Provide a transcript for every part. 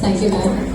Thank you, ma'am.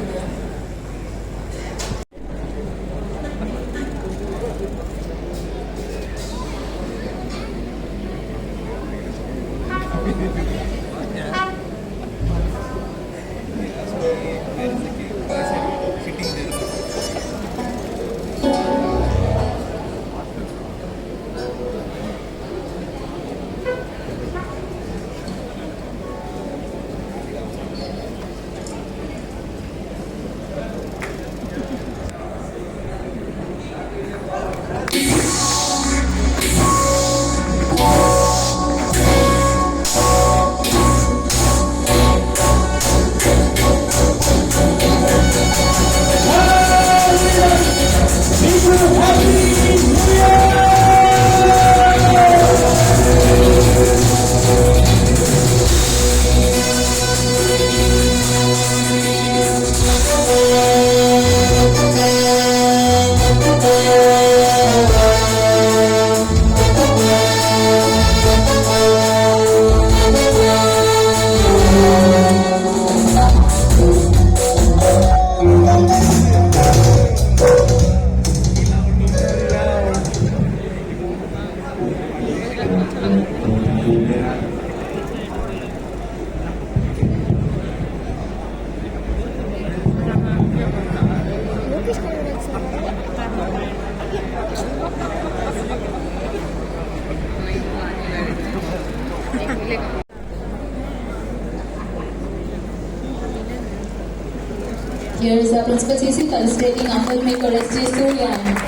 Here is our Principal CC felicitating our filmmaker S.J. Suryan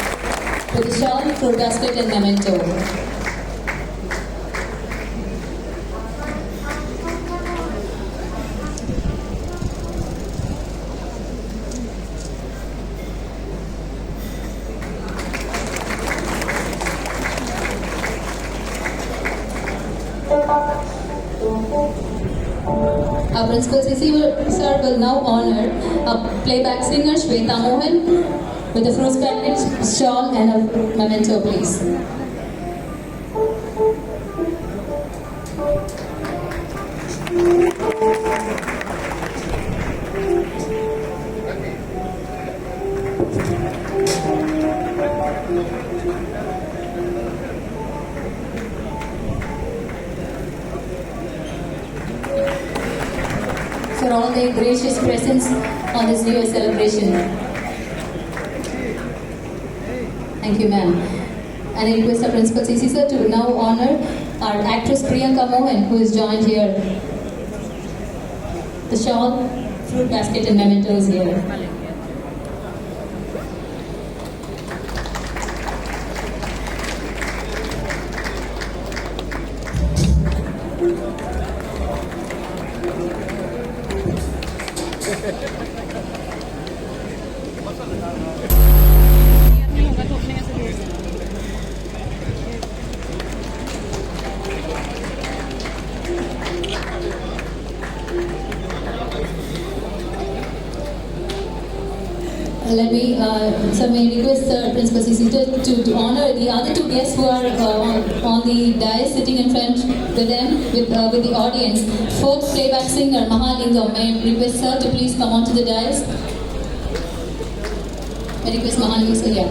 for the shawl, fruit basket and memento. Our Principal CC sir will now honor a playback singer Shweta Mohan with a fruit basket, shawl and a memento, please. For all their gracious presence on this New Year celebration. Thank you, ma'am. And I request our Principal CC sir to now honor our actress Priyanka Mohan, who is joined here. The shawl, fruit basket and mementos here. Let me, sir, may request Principal CC to honor the other two guests who are on the dais sitting in front with them, with the audience. Fourth playback singer, Mahalingam. May I request sir to please come onto the dais? May I request Mahalingam sir here.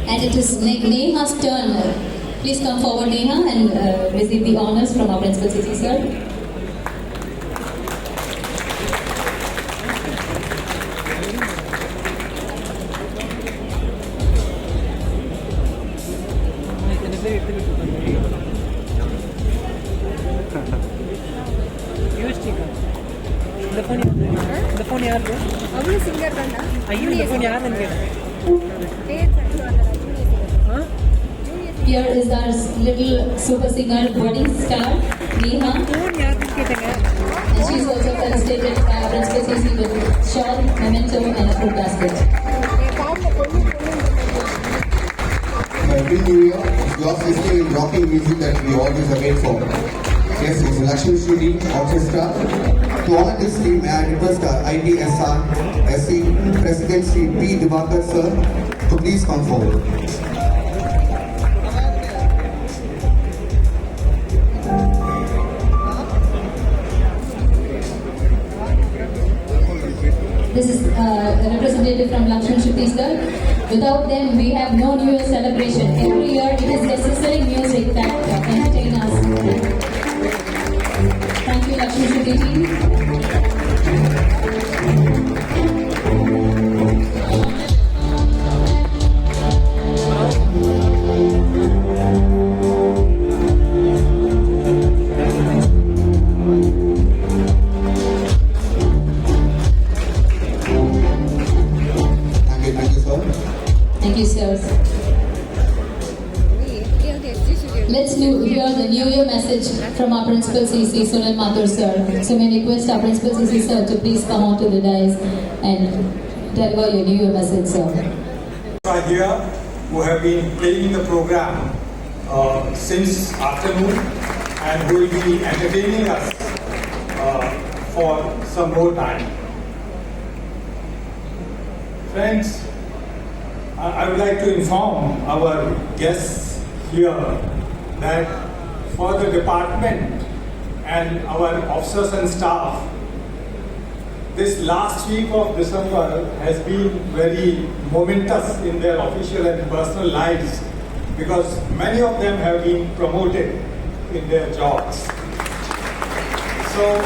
And it is Neha's turn. Please come forward, Neha, and receive the honors from our Principal CC sir. இந்த phone யாரு? அவளும் singer தானா? ஐயோ இந்த phone யாருன்னு கேட்டேன். Here is our little super singer, budding star, Neha. Phone யாருன்னு கேட்டேங்க. And she is also felicitated by our Principal CC with shawl, memento and a fruit basket. Every New Year, your sister in rocking music that we always await for. Yes, it's Lakshmi Shruti Orchestra. To honor this team, may I request our ITSR SC President Sri P. Divakar sir to please come forward. This is a representative from Lakshman Chhattisgarh. Without them, we have no New Year celebration. Every year, it is necessary music that entertain us. Thank you, Lakshman Chhattisgarh. Thank you, sir. Thank you, sir. Let's hear the New Year message from our Principal CC Sunil Mathur, sir. So may I request our Principal CC, sir, to please come on to the dais and deliver your New Year message, sir. Are here who have been playing the program since afternoon and who will be entertaining us for some more time. Friends, I would like to inform our guests here that for the department and our officers and staff, this last week of December has been very momentous in their official and personal lives because many of them have been promoted in their jobs. So,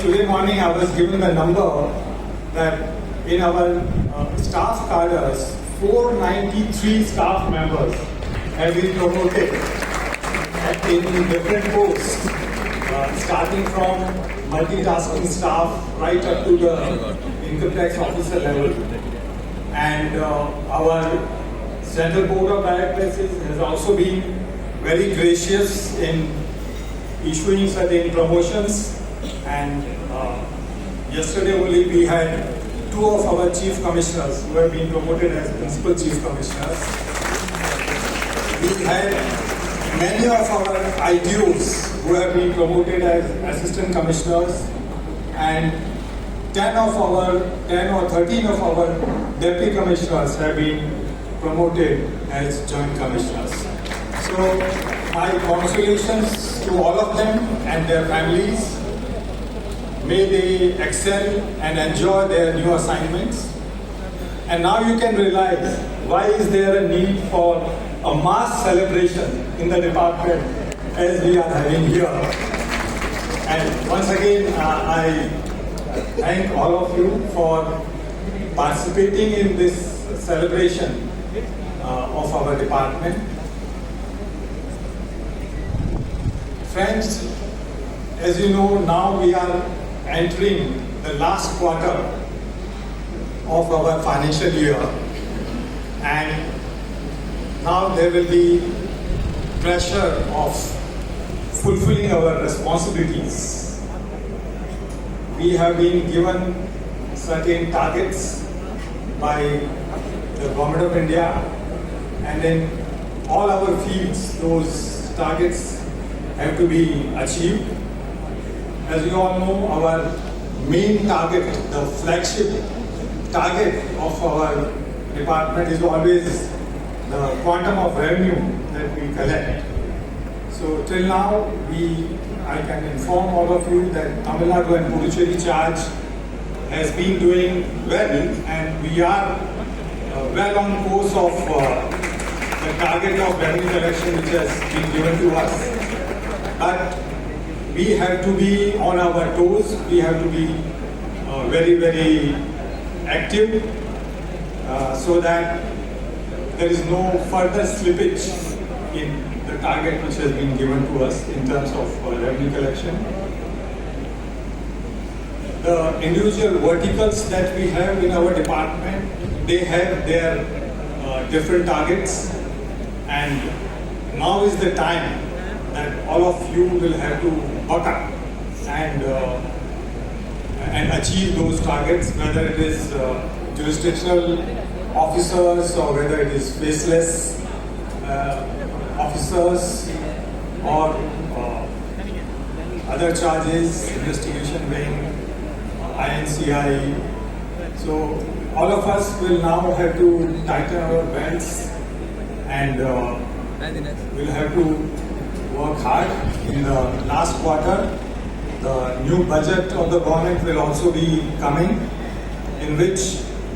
today morning I was given the number that in our staff cadres, 493 staff members have been promoted in different posts, starting from multitasking staff right up to the income tax officer level. And our Central Board of Directors has also been very gracious in issuing certain promotions. And yesterday only we had 2 of our chief commissioners who have been promoted as principal chief commissioners. We had many of our ITOs who have been promoted as assistant commissioners, and 10 or 13 of our deputy commissioners have been promoted as joint commissioners. So my congratulations to all of them and their families. May they excel and enjoy their new assignments. And now you can realize why is there a need for a mass celebration in the department as we are having here. And once again, I thank all of you for participating in this celebration of our department. Friends, as you know, now we are entering the last quarter of our financial year, and now there will be pressure of fulfilling our responsibilities. We have been given certain targets by the Government of India, and in all our fields those targets have to be achieved. As you all know, our main target, the flagship target of our department is always the quantum of revenue that we collect. So till now, I can inform all of you that Tamil Nadu and Puducherry charge has been doing well, and we are well on course of the target of revenue collection which has been given to us. But we have to be on our toes, we have to be very, very active so that there is no further slippage in the target which has been given to us in terms of revenue collection. The individual verticals that we have in our department, they have their different targets, and now is the time that all of you will have to buck up and achieve those targets, whether it is jurisdictional officers or whether it is faceless officers or other charges, investigation wing, INCI. So all of us will now have to tighten our belts and we'll have to work hard in the last quarter. The the new budget of the government will also be coming, in which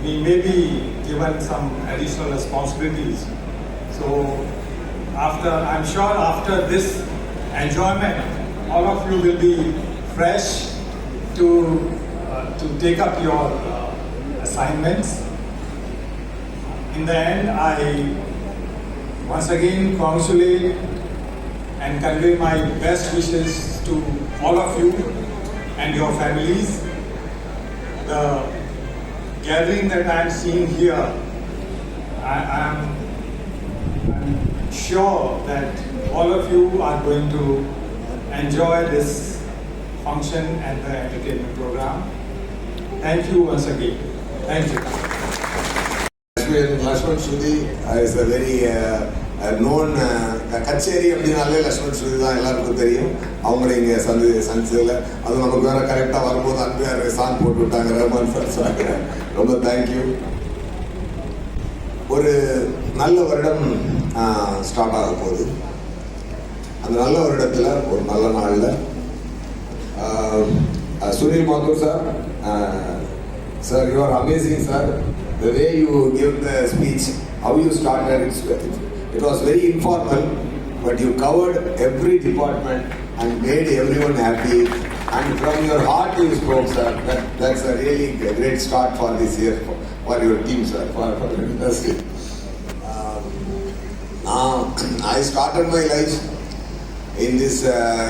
we may be given some additional responsibilities. So I'm sure after this enjoyment, all of you will be fresh to take up your assignments. In the end, I once again congratulate and convey my best wishes to all of you and your families. The gathering that I am seeing here, I'm sure that all of you are going to enjoy this function and the entertainment program. Thank you once again. Thank you. Lakshman Shruti is a very known கச்சேரி அப்படின்னாலே லக்ஷ்மண் ஸ்ருதி தான் எல்லாருக்கும் தெரியும். அவங்கள இங்கே சந்திச்சதில் அது நமக்கு வேற கரெக்டாக வரும்போது அன்பியார் சாங் போட்டு விட்டாங்க ரஹ்மான் சார். ரொம்ப தேங்க்யூ. ஒரு நல்ல வருடம் ஸ்டார்ட் ஆக போகுது. அந்த நல்ல வருடத்தில் ஒரு நல்ல நாளில் Sunil Mathur sir, sir you are amazing sir. The way you gave the speech, how you started, it was very informal, but you covered every department and made everyone happy. And from your heart you spoke, sir. That's a really great start for this year for your team, sir, for the industry. I started my life in this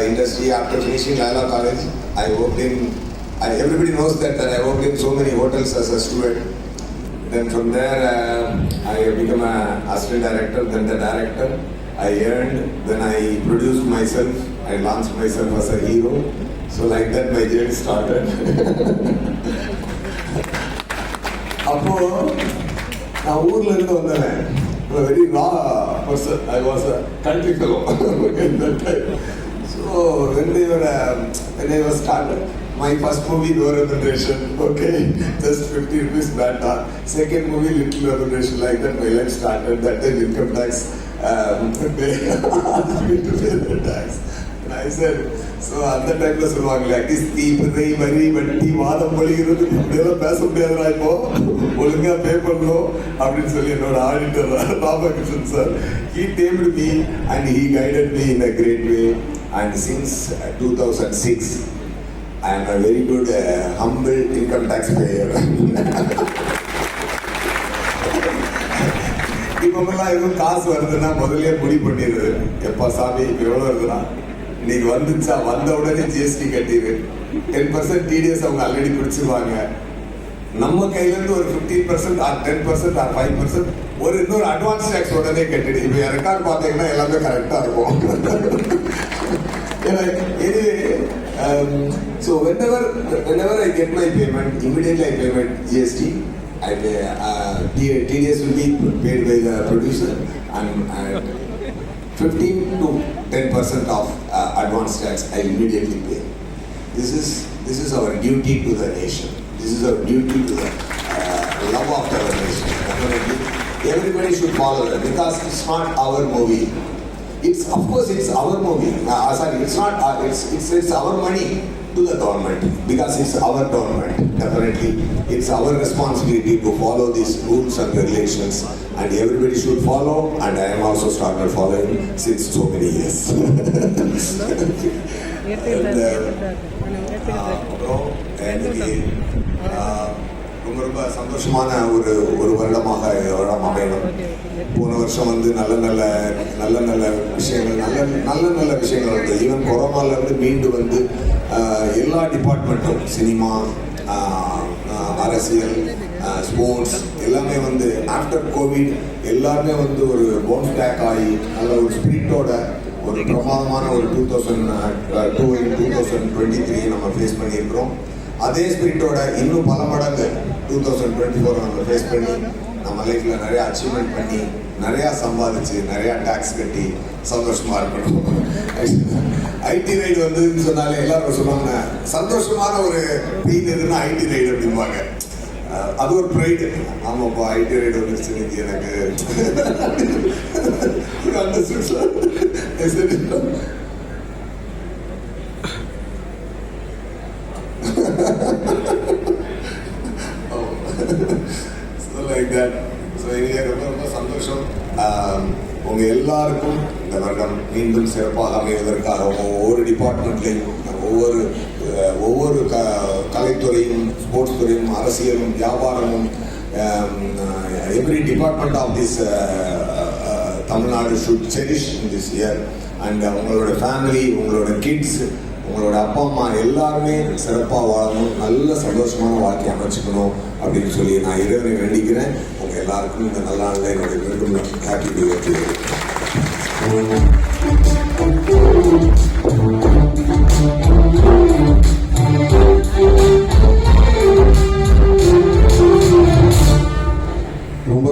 industry after finishing Layla College. Everybody knows that I worked in so many hotels as a student. Then from there, I became an assistant director, then the director. I earned, then I produced myself, I launched myself as a hero. So like that my journey started. அப்போ நான் ஊர்ல இருந்து வந்தேன். A very raw person. I was a country fellow at that time. So when I was started, my first movie, no remuneration, okay, just 50 rupees bata. Second movie, little remuneration, like that my life started. That time income tax, they asked me to pay the tax. And I said, so at that time, I said, like this, தீ வரி வட்டி வாதம் பொழிகிறது இப்படியெல்லாம் பேச முடியாதுடா இப்போ ஒழுங்கா பே பண்ணணும் அப்படின்னு சொல்லி என்னோட auditor Ramakrishnan sir, he tamed me and he guided me in a great way. And since 2006, I am a very good humble income tax payer. இப்பெல்லாம் எதுவும் காசு வருதுன்னா முதல்ல முடிவு பண்ணிடுது, எப்பா சாமி எவ்வளோ வருதுன்னா இன்னைக்கு வந்துச்சா, வந்த உடனே ஜிஎஸ்டி கட்டிடு. 10% டிடிஎஸ் அவங்க ஆல்ரெடி பிடிச்சிருவாங்க. நம்ம கையிலேருந்து ஒரு 15% ஆர் 10% ஆர் 5% ஒரு இன்னொரு அட்வான்ஸ் டேக்ஸ் உடனே கட்டிடு. இப்போ என் ரெக்கார்ட் பார்த்தீங்கன்னா எல்லாமே கரெக்டாக இருக்கும். Anyway, so whenever I get my payment, immediately I pay my GST. TDS will be paid by the producer, and 15 to 10% of advance tax I immediately pay. This is our duty to the nation. This is our duty to the love of our nation. Definitely, everybody should follow that because it's not our movie. Of course, it's our movie. It's not. It's our money to the government because it's our government. Definitely, it's our responsibility to follow these rules and regulations, and everybody should follow. And I am also started following since so many years. ரொம்ப சந்தோஷமான ஒரு வருடமாக வருடம் அமையணும். போன வருஷம் நல்ல விஷயங்கள் நல்ல விஷயங்கள் வந்து ஈவன் கொரோனாலேருந்து மீண்டு வந்து எல்லா டிபார்ட்மெண்ட்டும் சினிமா, அரசியல், ஸ்போர்ட்ஸ் எல்லாமே வந்து ஆஃப்டர் கோவிட் எல்லாருமே வந்து ஒரு பவுன்ஸ் பேக் ஆகி நல்ல ஒரு ஸ்பிரிட்டோட ஒரு பிரமாதமான ஒரு 2023 நம்ம ஃபேஸ் பண்ணியிருக்கிறோம். அதே ஸ்பிரிட்டோட இன்னும் பல மடங்கு 2024 நம்ம ஃபேஸ் பண்ணி நம்ம லைஃப்பில் நிறைய அச்சீவ்மெண்ட் பண்ணி நிறையா சம்பாதிச்சு நிறையா டேக்ஸ் கட்டி சந்தோஷமாக இருக்கணும். ஐடி ரைடு வந்ததுன்னு சொன்னாலே எல்லாரும் சொல்லுவாங்க சந்தோஷமான ஒரு பெயின் எதுன்னா ஐடி ரைடு அப்படிம்பாங்க. அது ஒரு ப்ரைடு. ஆமாப்பா ஐடி ரைடு வந்துருச்சு இன்னைக்கு எனக்கு. உங்க எல்லாருக்கும் இந்த வருடம் மீண்டும் சிறப்பாக அமைவதற்காக ஒவ்வொரு டிபார்ட்மெண்ட்லையும் ஒவ்வொரு கலைத்துறையும் ஸ்போர்ட்ஸ் துறையும் அரசியலும் வியாபாரமும் every department of this Tamil Nadu should cherish in this year. And உங்களோட ஃபேமிலி, உங்களோட கிட்ஸ், உங்களோட அப்பா அம்மா எல்லாருமே சிறப்பாக வாழணும், நல்ல சந்தோஷமான வாழ்க்கையை அமைச்சுக்கணும் அப்படின்னு சொல்லி நான் இறைவனை வேண்டிக்கிறேன். உங்க எல்லாருக்கும் இந்த நல்ல நாளில் என்னுடைய மீண்டும் ஹாப்பி நியூ இயர். ரொம்ப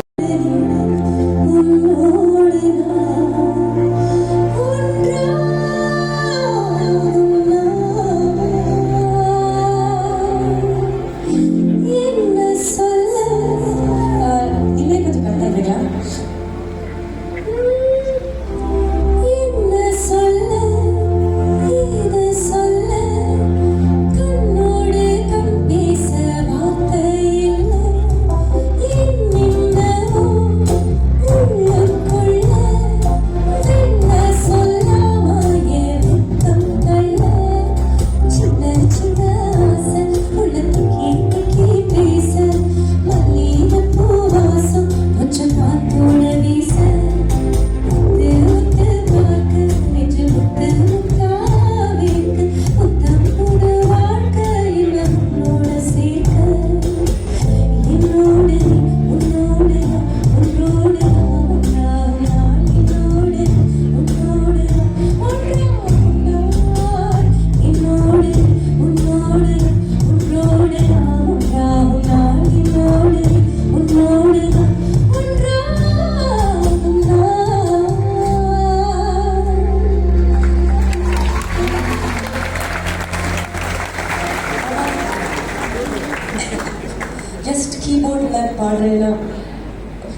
ஜஸ்ட் கீபோர்டில் பாடுறேன்னா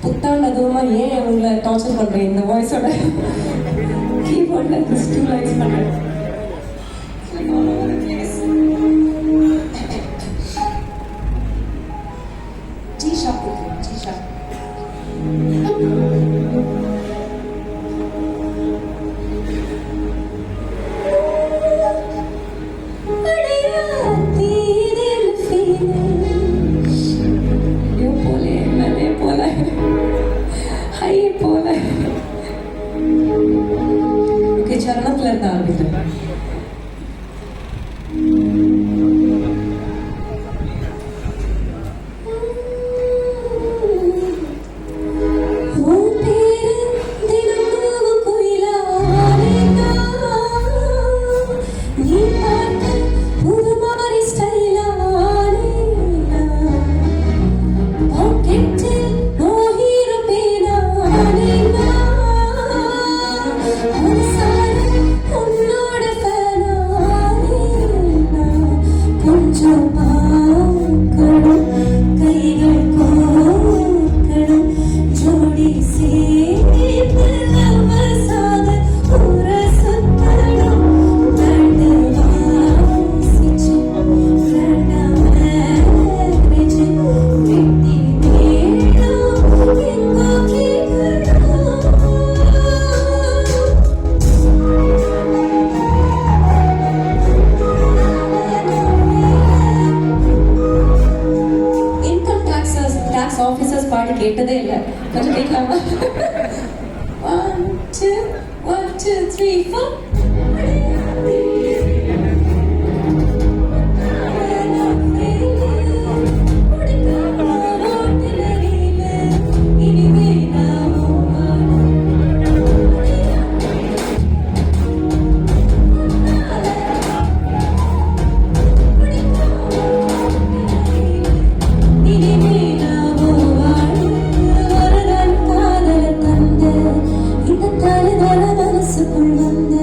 புத்தாண்டு அதுவுமா ஏன் உங்களை டார்ச்சர் பண்ணுறேன் இந்த வாய்ஸோட கீபோர்டில் ஜஸ்ட் 2 லைன்ஸ் பண்ணுறேன். G sharp இருக்கு, G sharp. சரணத்துல இருந்து ஆரம்பிக்கிறேன். கேட்டதே இல்லை, கொஞ்சம் கேட்கலாமா? 1 2 3 4. இந்த தலை மனசுக்குள் வந்து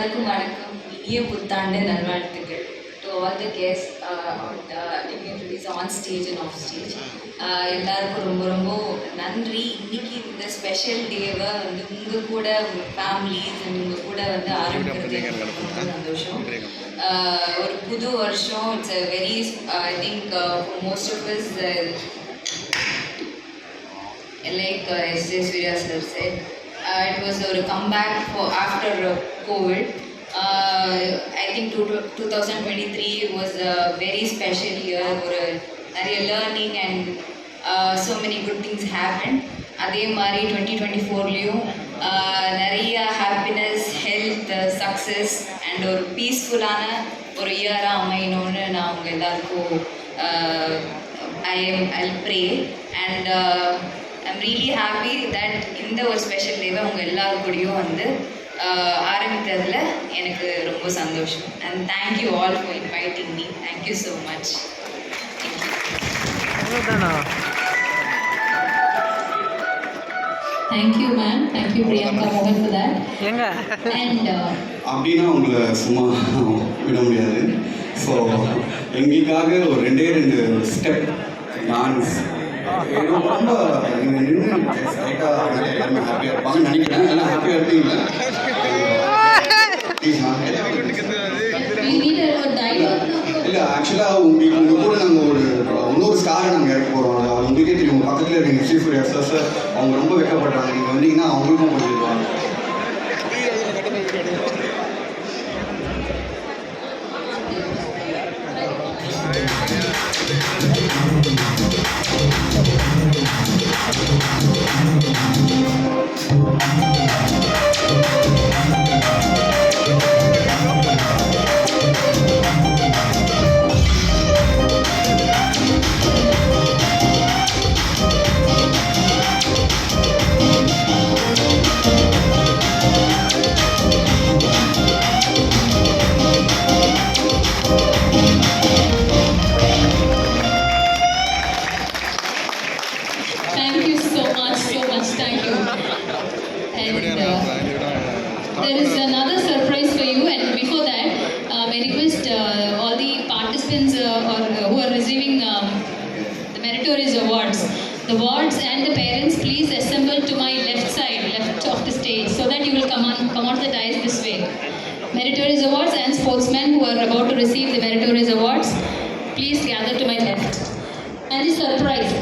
எல்லாருக்கும் வணக்கம், இனிய புத்தாண்டு நல்வாழ்த்துக்கள். To all the guest dignitaries on stage and half stage, எல்லாருக்கும் ரொம்ப ரொம்ப நன்றி. இன்னைக்கு இந்த ஸ்பெஷல் டேவை வந்து உங்கள் கூட உங்கள் ஃபேமிலிஸ் அண்ட் உங்கள் கூட வந்து ஆரம்பிக்கிறது எனக்கு ரொம்ப சந்தோஷம். ஒரு புது வருஷம், it's a very I think most of is like S.J. Surya sir said, it was a comeback for after COVID. I think 2023 was a very special year for learning and so many good things happened. அதே மாதிரி 2024லையும் நிறைய happiness, health, success and ஒரு பீஸ்ஃபுல்லான ஒரு இயராக அமையணும்னு நான் அவங்க எல்லாருக்கும் I'll pray and I'm really happy that இந்த ஒரு ஸ்பெஷல் டேவை அவங்க எல்லாருக்கூடையும் வந்து ஆரம்பித்ததில் எனக்கு ரொம்ப சந்தோஷம். And thank you all for inviting me. Thank you so much. Thank you, ma'am. Thank you, Priyanka Mohan, for that. எங்க And அப்படின்னா உங்களை சும்மா விட முடியாது. ஸோ எங்களுக்காக ஒரு ரெண்டு ஸ்டெப் டான்ஸ் ரொம்ப நீங்கள் நின்று ஸ்ட்ரைட்டாக எல்லாருமே ஹாப்பியாக இருப்பாங்கன்னு நினைக்கிறேன். எல்லாம் ஹாப்பியாக இருப்பீங்களா? we need a dialogue. இல்லை, ஆக்சுவலாக உங்கள் கூட நாங்கள் இன்னொரு ஸ்டாரை நாங்கள் இறக்க போகிறோம். அது உங்களுக்கே தெரியும். உங்கள் பக்கத்தில் இருக்க S.J. Surya சார் அவங்க ரொம்ப வெக்கப்படுறாங்க. நீங்கள் வந்தீங்கன்னா அவங்களுக்கும் கொஞ்சம் இதுவாங்க. Thank you so much, thank you. And there is another surprise for you, and before that, I request all the participants who are receiving the meritorious awards, the wards and the parents, please assemble to my left side, left of the stage, so that you will come on the dais this way. Meritorious awards and sportsmen who are about to receive the meritorious awards, please gather to my left. And the surprise.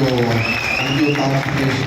you, Karthikeshwar.